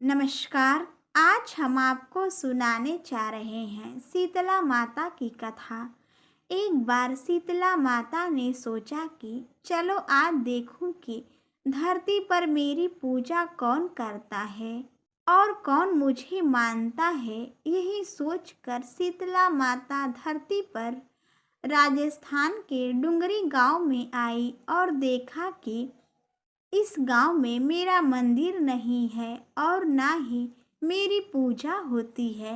नमस्कार। आज हम आपको सुनाने जा रहे हैं शीतला माता की कथा। एक बार शीतला माता ने सोचा कि चलो आज देखूं कि धरती पर मेरी पूजा कौन करता है और कौन मुझे मानता है। यही सोचकर शीतला माता धरती पर राजस्थान के डुंगरी गांव में आई और देखा कि इस गांव में मेरा मंदिर नहीं है और ना ही मेरी पूजा होती है।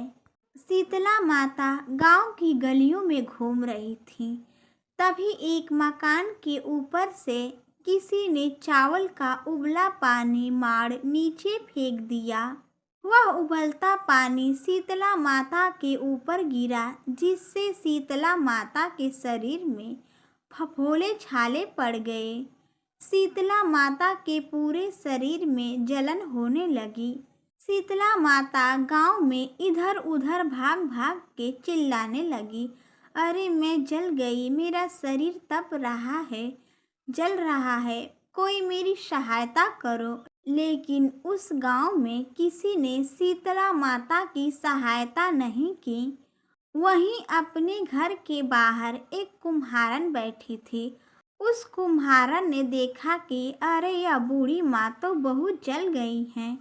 शीतला माता गांव की गलियों में घूम रही थी। तभी एक मकान के ऊपर से किसी ने चावल का उबला पानी मार नीचे फेंक दिया। वह उबलता पानी शीतला माता के ऊपर गिरा, जिससे शीतला माता के शरीर में फफोले छाले पड़ गए। शीतला माता के पूरे शरीर में जलन होने लगी। शीतला माता गांव में इधर उधर भाग भाग के चिल्लाने लगी, अरे मैं जल गई, मेरा शरीर तप रहा है, जल रहा है, कोई मेरी सहायता करो। लेकिन उस गांव में किसी ने शीतला माता की सहायता नहीं की। वहीं अपने घर के बाहर एक कुम्हारन बैठी थी। उस कुम्हारन ने देखा कि अरे यह बूढ़ी माँ तो बहुत जल गई हैं।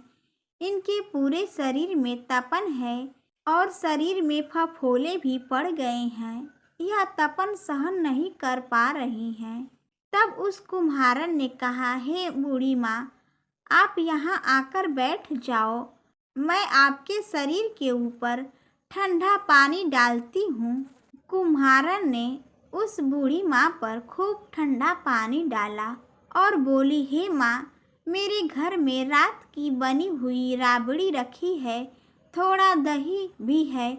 इनके पूरे शरीर में तपन है और शरीर में फफोले भी पड़ गए हैं। यह तपन सहन नहीं कर पा रही हैं। तब उस कुम्हारन ने कहा, हे बूढ़ी माँ, आप यहाँ आकर बैठ जाओ, मैं आपके शरीर के ऊपर ठंडा पानी डालती हूँ। कुम्हारन ने उस बूढ़ी माँ पर खूब ठंडा पानी डाला और बोली, हे माँ, मेरे घर में रात की बनी हुई राबड़ी रखी है, थोड़ा दही भी है,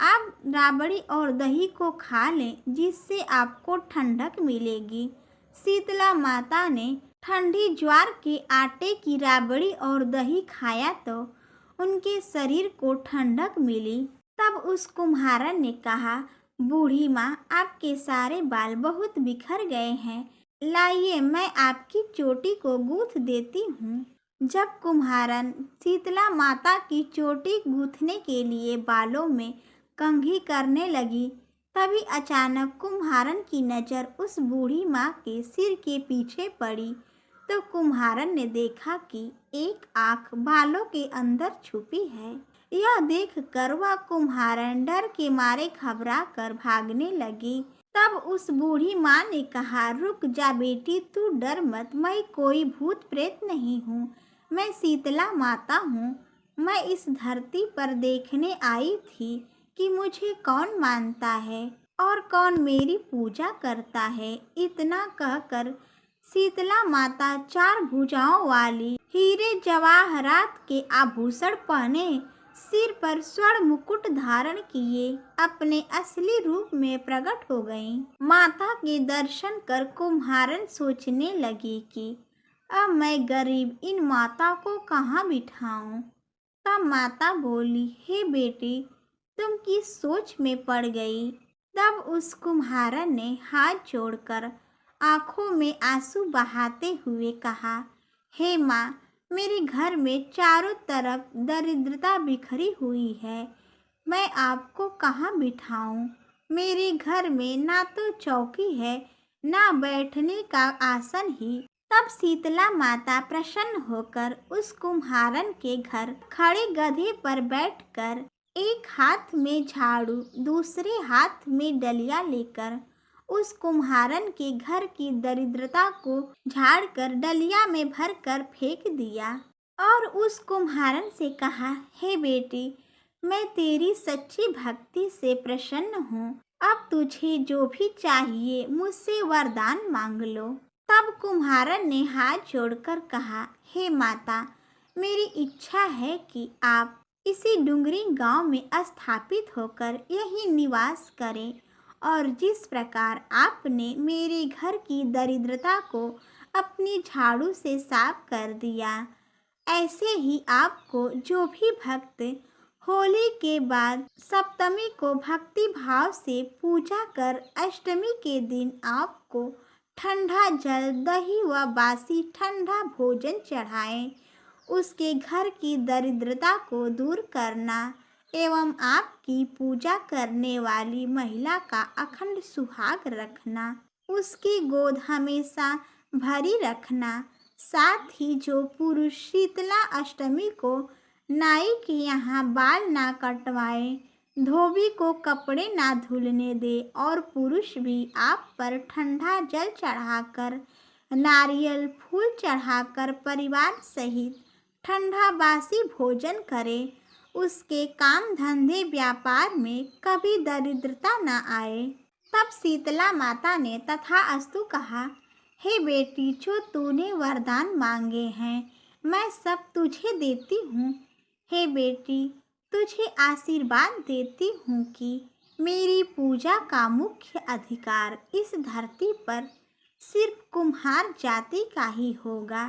आप राबड़ी और दही को खा लें, जिससे आपको ठंडक मिलेगी। शीतला माता ने ठंडी ज्वार के आटे की राबड़ी और दही खाया तो उनके शरीर को ठंडक मिली। तब उस कुम्हारन ने कहा, बूढ़ी माँ, आपके सारे बाल बहुत बिखर गए हैं, लाइए मैं आपकी चोटी को गूंथ देती हूँ। जब कुम्हारन शीतला माता की चोटी गूंथने के लिए बालों में कंघी करने लगी, तभी अचानक कुम्हारन की नज़र उस बूढ़ी माँ के सिर के पीछे पड़ी। तो कुम्हारन ने देखा कि एक आँख बालों के अंदर छुपी है। यह देखकर वह कुम्हारन डर के मारे घबरा कर भागने लगी। तब उस बूढ़ी माँ ने कहा, रुक जा बेटी, तू डर मत, मैं कोई भूत प्रेत नहीं हूँ, मैं शीतला माता हूँ। मैं इस धरती पर देखने आई थी कि मुझे कौन मानता है और कौन मेरी पूजा करता है। इतना कहकर शीतला माता चार भुजाओं वाली हीरे जवाहरात के आभूषण पहने, सिर पर स्वर्ण मुकुट धारण किए अपने असली रूप में प्रकट हो गईं। माता के दर्शन कर कुम्हारन सोचने लगी कि अब मैं गरीब इन माता को कहाँ बिठाऊं। तब माता बोली, हे बेटी, तुम किस सोच में पड़ गई। तब उस कुम्हारन ने हाथ जोड़कर आंखों में आंसू बहाते हुए कहा, हे माँ, मेरे घर में चारों तरफ दरिद्रता बिखरी हुई है, मैं आपको कहाँ बिठाऊं। मेरे घर में ना तो चौकी है, ना बैठने का आसन ही। तब शीतला माता प्रसन्न होकर उस कुम्हारन के घर खड़े गधे पर बैठकर एक हाथ में झाड़ू, दूसरे हाथ में डलिया लेकर उस कुम्हारन के घर की दरिद्रता को झाड़कर डलिया में भरकर फेंक दिया और उस कुम्हारन से कहा, हे बेटी, मैं तेरी सच्ची भक्ति से प्रसन्न हूँ, अब तुझे जो भी चाहिए मुझसे वरदान मांग लो। तब कुम्हारन ने हाथ जोड़कर कहा, हे माता, मेरी इच्छा है कि आप इसी डुंगरी गांव में स्थापित होकर यहीं निवास करें और जिस प्रकार आपने मेरे घर की दरिद्रता को अपनी झाड़ू से साफ कर दिया, ऐसे ही आपको जो भी भक्त होली के बाद सप्तमी को भक्ति भाव से पूजा कर अष्टमी के दिन आपको ठंडा जल, दही व बासी ठंडा भोजन चढ़ाएं, उसके घर की दरिद्रता को दूर करना एवं आपकी पूजा करने वाली महिला का अखंड सुहाग रखना, उसकी गोद हमेशा भरी रखना। साथ ही जो पुरुष शीतला अष्टमी को नाई के यहाँ बाल ना कटवाए, धोबी को कपड़े ना धुलने दे और पुरुष भी आप पर ठंडा जल चढ़ाकर, नारियल फूल चढ़ाकर परिवार सहित ठंडा बासी भोजन करे, उसके काम धंधे व्यापार में कभी दरिद्रता न आए। तब शीतला माता ने तथास्तु कहा, हे बेटी, जो तूने वरदान मांगे हैं मैं सब तुझे देती हूँ। हे बेटी, तुझे आशीर्वाद देती हूँ कि मेरी पूजा का मुख्य अधिकार इस धरती पर सिर्फ कुम्हार जाति का ही होगा।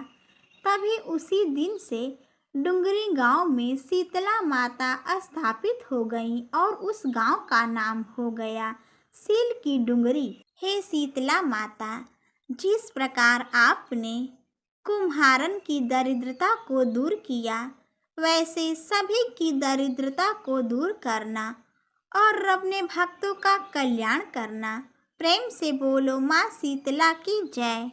तभी उसी दिन से डुंगरी गांव में शीतला माता स्थापित हो गई और उस गांव का नाम हो गया सील की डुंगरी। हे शीतला माता, जिस प्रकार आपने कुम्हारन की दरिद्रता को दूर किया, वैसे सभी की दरिद्रता को दूर करना और अपने भक्तों का कल्याण करना। प्रेम से बोलो माँ शीतला की जय।